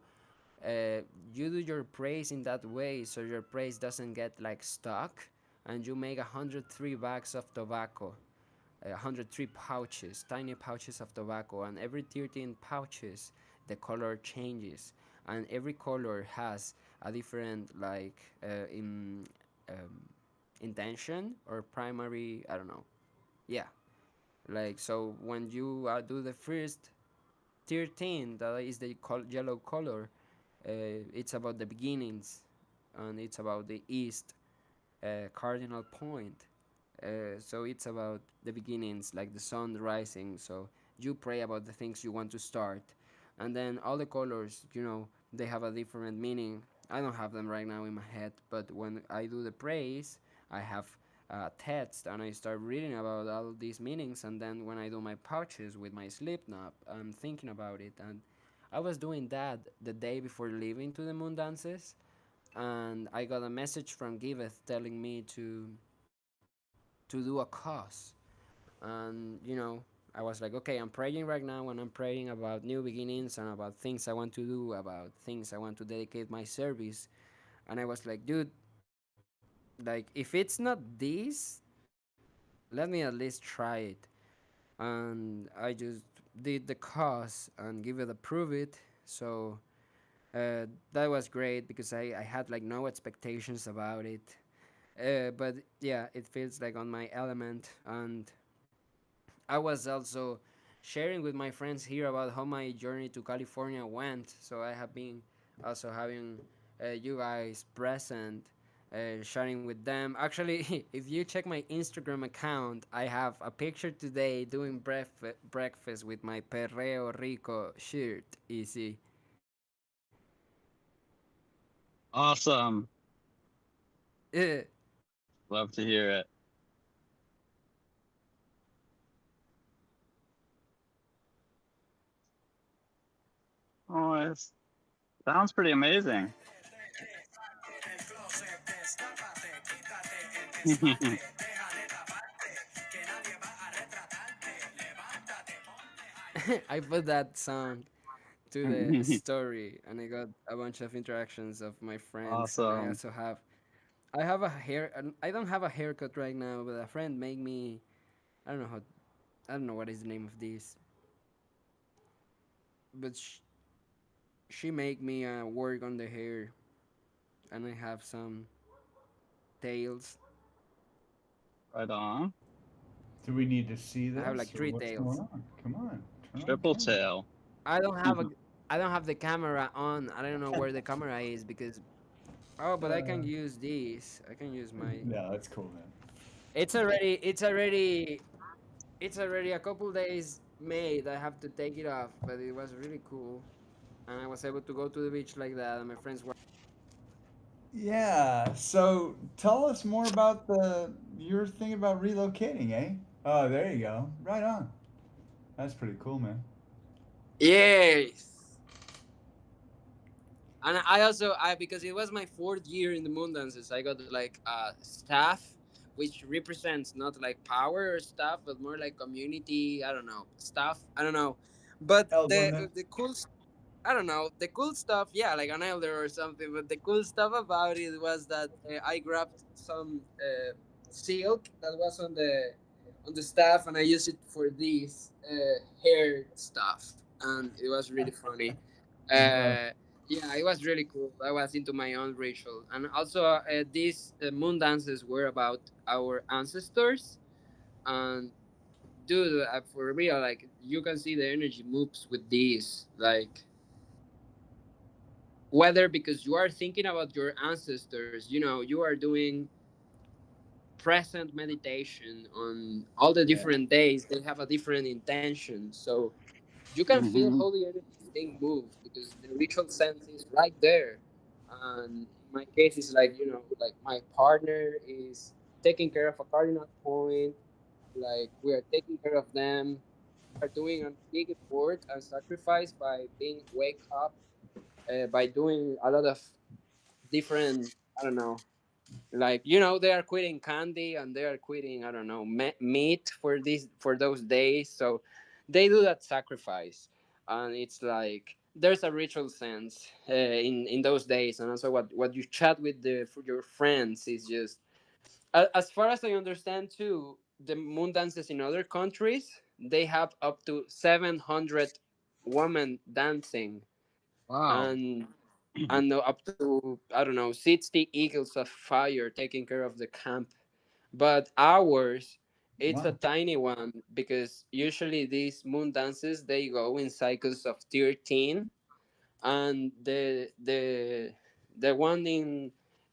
you do your praise in that way, so your praise doesn't get like stuck, and you make 103 bags of tobacco, 103 pouches, tiny pouches of tobacco, and every 13 pouches the color changes, and every color has a different like um, intention or primary, I don't know. Yeah, like so when you do the first 13, that is the yellow color, it's about the beginnings, and it's about the east cardinal point. So it's about the beginnings, like the sun rising. So you pray about the things you want to start, and then all the colors, they have a different meaning. I don't have them right now in my head, but when I do the praise, I have text and I start reading about all these meanings. And then when I do my pouches with my slip knot, I'm thinking about it. And I was doing that the day before leaving to the moon dances, and I got a message from Giveth telling me to do a cause. And I was like, okay, I'm praying right now, and I'm praying about new beginnings and about things I want to do, about things I want to dedicate my service. And I was like, dude, like if it's not this, let me at least try it. And I just did the cause and give it a prove it. So that was great because I had like no expectations about it. But yeah, it feels like on my element. And I was also sharing with my friends here about how my journey to California went. So I have been also having you guys present, sharing with them. Actually, if you check my Instagram account, I have a picture today doing breakfast with my Perreo Rico shirt. Easy. Awesome. Love to hear it. Oh, it sounds pretty amazing. I put that song to the story, and I got a bunch of interactions of my friends. And Awesome. I have a hair. I don't have a haircut right now, but a friend made me. I don't know how. I don't know what is the name of this, but she made me work on the hair, and I have some tails. Right Right on. on. Do we need to see I have like this or three what's going tails. on? Come on, turn on Triple camera. tail. I don't have a. I don't have the camera on. I don't know where the camera is because. Oh, but I can Uh, use this. I can use my. no, that's cool, man. It's already. It's already. It's already a couple days made. I have to take it off, but it was really cool, and I was able to go to the beach like that, and my friends were. Yeah. So tell us more about the your thing about relocating, eh? Oh, there you go. Right on. That's pretty cool, man. Yes. And I also, because it was my fourth year in the moon dances, I got like staff which represents not like power or stuff, but more like community. I don't know stuff. I don't know, but Elderman. the cool I don't know the cool stuff. Yeah, like an elder or something. But the cool stuff about it was that I grabbed some silk that was on the staff, and I used it for this hair stuff, and it was really funny. Uh, Yeah, it was really cool. I was into my own ritual, and also these moon dances were about our ancestors. And dude, for real, like you can see the energy moves with these, like whether because you are thinking about your ancestors, you are doing present meditation on all the yeah. different days. They have a different intention, so you can feel Hmm. how the energy is being moved because the ritual sense is right there. And in my case, it's like like my partner is taking care of a cardinal point. Like we are taking care of them. We are doing a big effort and sacrifice by being wake up, by doing a lot of different. I don't know, like they are quitting candy and they are quitting, I don't know, meat for those days, so they do that sacrifice. And it's like there's a ritual sense in those days. And also what you chat with for your friends is just as far as I understand too, the moon dances in other countries, they have up to 700 women dancing. Wow. And up to, I don't know, 60 eagles of fire taking care of the camp. But ours, it's a Wow. tiny one because usually these moon dances they go in cycles of 13. And the one in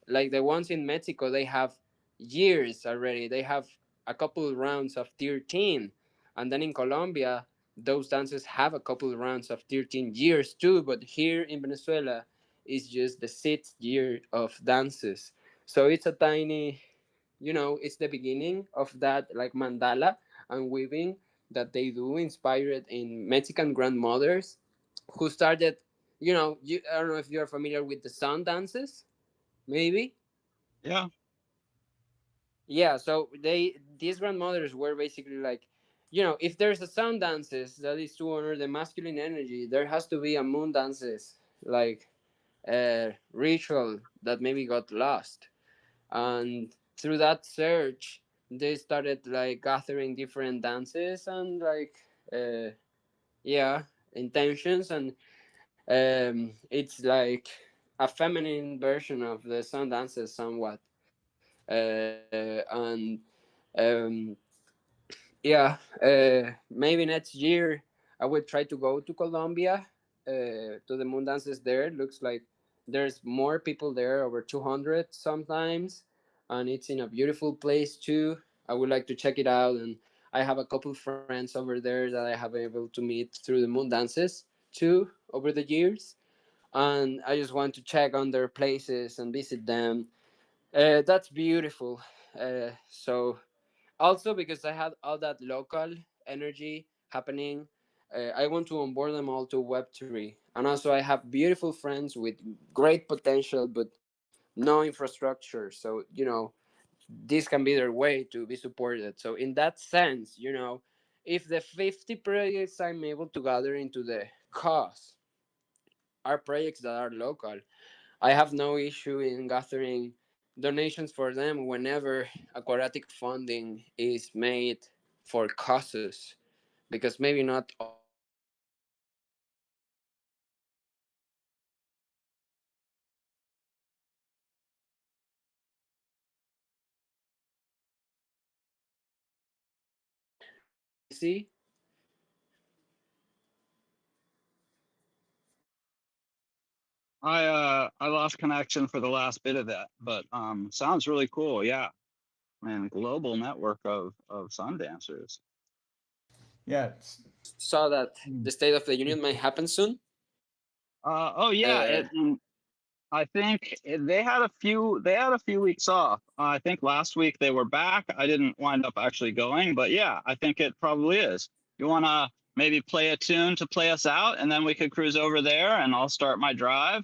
like the ones in Mexico, they have years already. They have a couple rounds of 13. And then in Colombia, those dances have a couple rounds of 13 years too. But here in Venezuela, it's just the sixth year of dances. So it's a tiny, it's the beginning of that like mandala and weaving that they do, inspired in Mexican grandmothers who started. I don't know if you're familiar with the sun dances, maybe. Yeah. Yeah, so these grandmothers were basically like, if there's a sun dances that is to honor the masculine energy, there has to be a moon dances, like a ritual that maybe got lost. And through that search, they started like gathering different dances and like yeah, intentions. And it's like a feminine version of the sun dances somewhat. And um, yeah, maybe next year I will try to go to Colombia, to the moon dances there. Looks like there's more people there, over 200 sometimes, and it's in a beautiful place too. I would like to check it out. And I have a couple friends over there that I have been able to meet through the moon dances too over the years. And I just want to check on their places and visit them. That's beautiful. So also because I had all that local energy happening, I want to onboard them all to Web3. And also I have beautiful friends with great potential but no infrastructure. So this can be their way to be supported. So in that sense, if the 50 projects I'm able to gather into the cause are projects that are local, I have no issue in gathering donations for them whenever aquatic funding is made for causes, because maybe not all causes are equal. And see. I lost connection for the last bit of that, but sounds really cool. Yeah, and global network of sun dancers. Yeah. Saw that the State of the Union might happen soon. Oh yeah, Uh, I think they had a few weeks off. I think last week they were back. I didn't wind up actually going, but yeah, I think it probably is. You want to maybe play a tune to play us out, and then we could cruise over there, and I'll start my drive.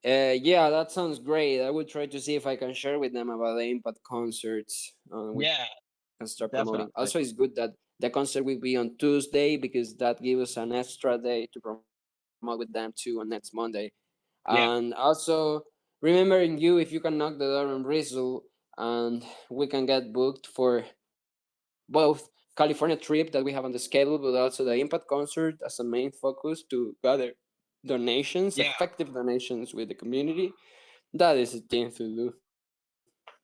Yeah, that sounds great. I will try to see if I can share with them about the Impact concerts. We Yeah, can start promoting. definitely. Also, it's good that the concert will be on Tuesday because that gives us an extra day to promote with them too on next Monday. And Yeah. also, remembering you, if you can knock the door on Rizzle, and we can get booked for both California trip that we have on the schedule, but also the Impact concert as a main focus to gather donations, Yeah. effective donations with the community. That is a thing to do.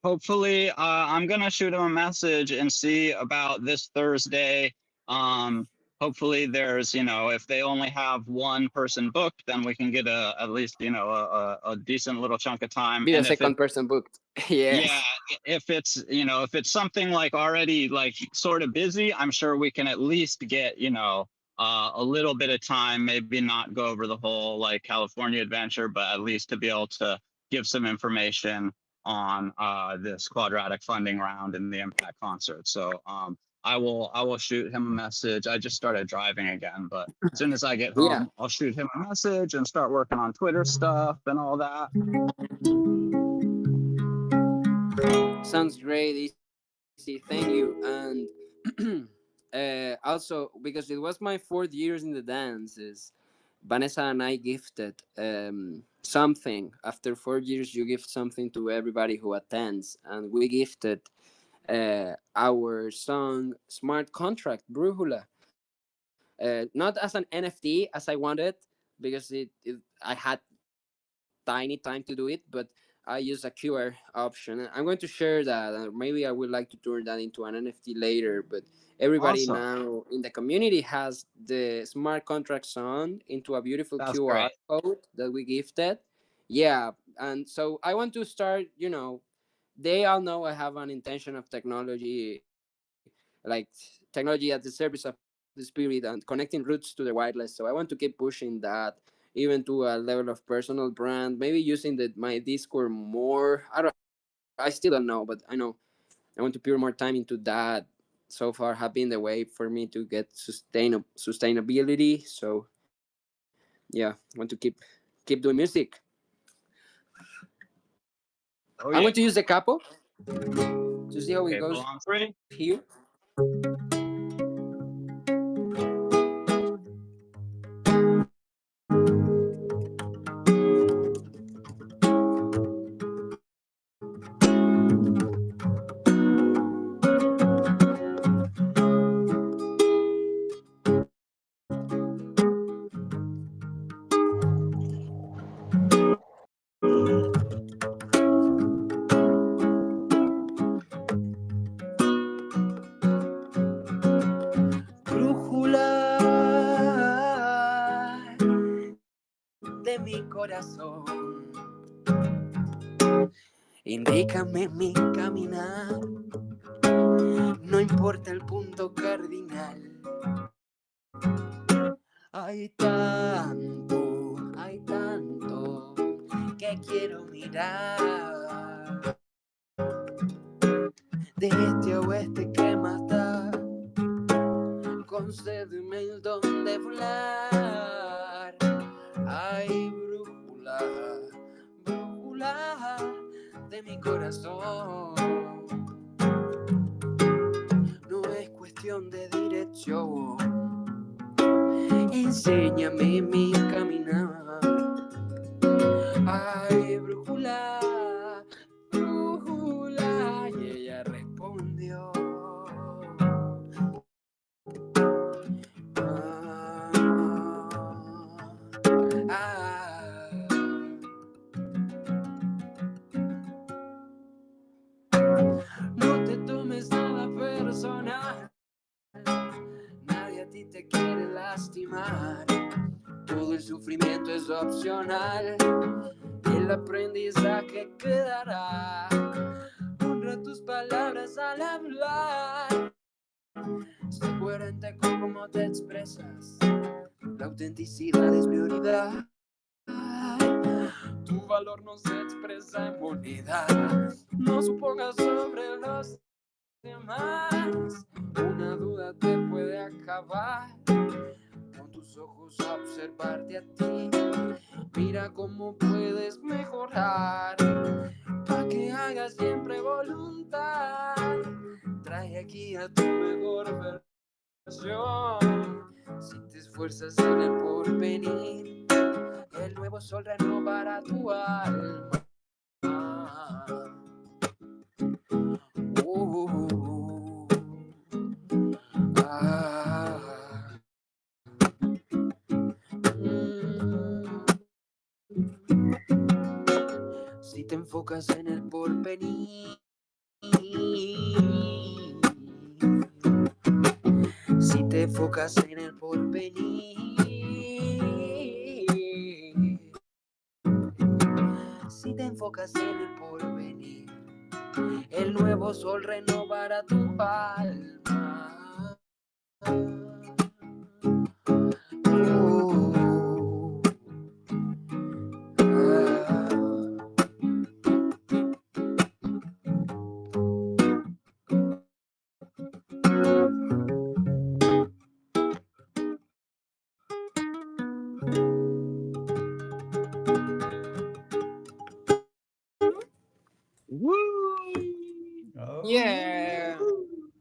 Hopefully, I'm gonna shoot him a message and see about this Thursday. Um, hopefully there's, if they only have one person booked, then we can get at least, a decent little chunk of time. Be the And if it second person booked. yeah, Yes. if it's, if it's something like already like sort of busy, I'm sure we can at least get, a little bit of time, maybe not go over the whole like California adventure, but at least to be able to give some information on this quadratic funding round and the Impact concert. So I will shoot him a message. I just started driving again, but as soon as I get Yeah. home, I'll shoot him a message and start working on Twitter stuff and all that. Sounds great, Easy. Thank you. And also, because it was my 4th years in the dances, Vanessa and I gifted something. After 4 years, you gift something to everybody who attends, and we gifted our song "Smart Contract" Brújula. Not as an NFT as I wanted, because I had tiny time to do it, but I use a QR option. I'm going to share that, and maybe I would like to turn that into an NFT later. But everybody Awesome. now in the community has the smart contracts on into a beautiful That's QR great. code that we gifted. Yeah, and so I want to start. They all know I have an intention of technology, like technology at the service of the spirit and connecting roots to the wireless. So I want to keep pushing that even to a level of personal brand, maybe using my Discord more. I still don't know, but I know I want to pour more time into that. So far have been the way for me to get sustainability. So yeah, I want to keep doing music. I'm Oh going to yeah. use the capo to see how it Okay, goes full on three. here. Brújula de mi corazón, indícame mi caminar, no importa el punto cardinal. Hay tanto que quiero mirar. De este a oeste, ¿qué más da? Concédeme el don de volar. Ay, brújula, brújula de mi corazón. No es cuestión de dirección. Enséñame mi caminar. Ay, brújula, brújula. Y ella respondió. No te tomes nada personal, nadie a ti te quiere lastimar, todo el sufrimiento es opcional, el aprendizaje quedará, honra tus palabras al hablar, sé coherente con cómo te expresas, la autenticidad es prioridad. Tu valor no se expresa en moneda. No supongas sobre los demás. Una duda te puede acabar. Con tus ojos a observarte a ti. Mira cómo puedes mejorar, para que hagas siempre voluntad. Trae aquí a tu mejor versión. Si te esfuerzas en el porvenir, el nuevo sol renovará tu alma. Ah. Si te enfocas en el porvenir, si te enfocas en el porvenir, si te enfocas en el porvenir, el nuevo sol renovará tu alma. Woo! Oh, Yeah,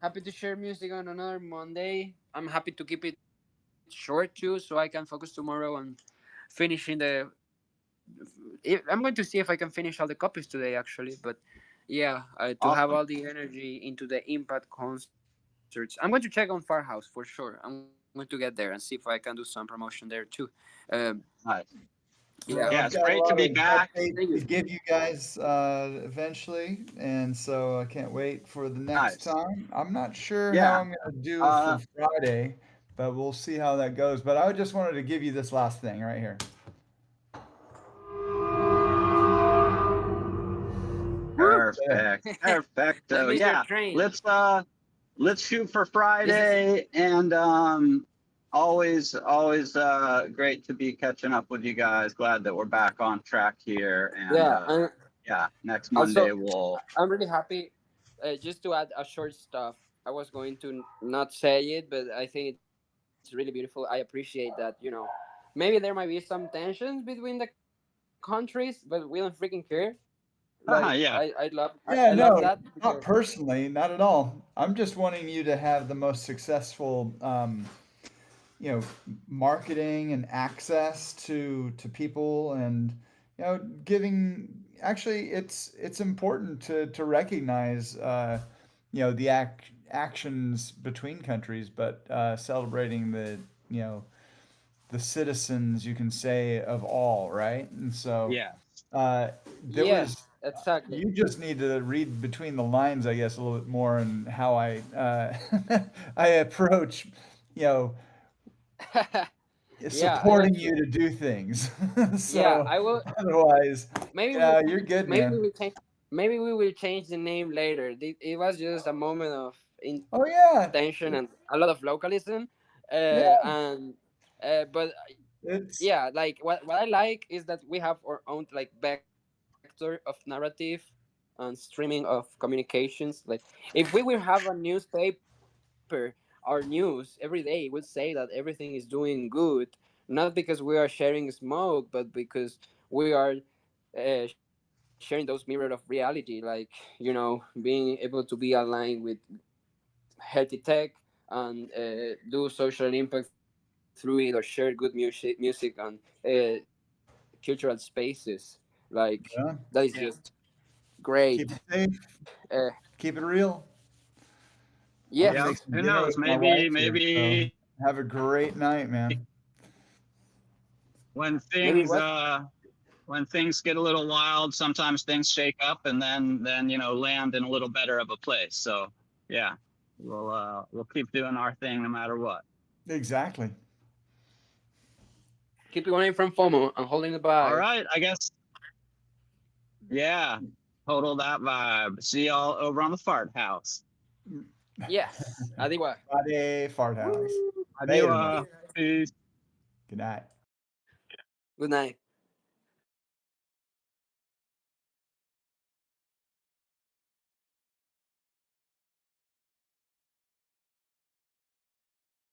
happy to share music on another Monday. I'm happy to keep it short too, so I can focus tomorrow on finishing the. I'm going to see if I can finish all the copies today, actually. But yeah, to have Awesome. all the energy into the Impact concerts. I'm going to check on Firehouse for sure. I'm going to get there and see if I can do some promotion there too. Um, Nice. yeah, well, Yeah, I've it's got a great to lot be of back. updates thank to you. give you guys eventually, and so I can't wait for the next Nice. time. I'm not sure how Yeah. I'm going to do for Uh, Friday, but we'll see how that goes. But I just wanted to give you this last thing right here. Woo! Yeah. perfect. That Perfecto. means you're Yeah. trained. Let's shoot for This is Friday, and always great to be catching up with you guys. Glad that we're back on track here, and yeah, and yeah, next also Monday we'll. I'm really happy. Just to add a short stuff, I was going to not say it, but I think it's really beautiful. I appreciate that. Maybe there might be some tensions between the countries, but we don't freaking care. Like Yeah. I love Yeah, that no, because not personally, not at all. I'm just wanting you to have the most successful, marketing and access to people, and giving. Actually, it's important to recognize, the actions between countries, but celebrating the citizens, you can say, of all, right? And so Yeah. there yes, was exactly. you just need to read between the lines, I guess, a little bit more, and how I I approach, you know, Yeah, I supporting got you you. to do things. Yeah, So I will. otherwise, Maybe we yeah, you're good, maybe we man. will change. Maybe we will change the name later. It was just a moment of Oh yeah, intention and a lot of localism, yeah. but It's yeah, like what I like is that we have our own like vector of narrative and streaming of communications. Like if we will have a newspaper, our news every day will say that everything is doing good, not because we are sharing smoke, but because we are sharing those mirror of reality. Like being able to be aligned with healthy tech and do social impact through it, or share good music and cultural spaces. Like that is yeah. just Yeah. great. Keep it safe. Uh, Keep it real. I'm gonna yes, Yeah. make some Who dinner knows? with my Maybe wife here. So maybe have a great night, man. when maybe things what? when things get a little wild, sometimes things shake up, and then land in a little better of a place. So yeah, we'll keep doing our thing no matter what. Exactly. Keep going from FOMO and holding the All vibes. right, I guess. Yeah, total that vibe. See y'all over on the fart house. Yes, adiwa. Friday Fart House. Woo. Later, man. Adieu. Peace. Good night. Good night.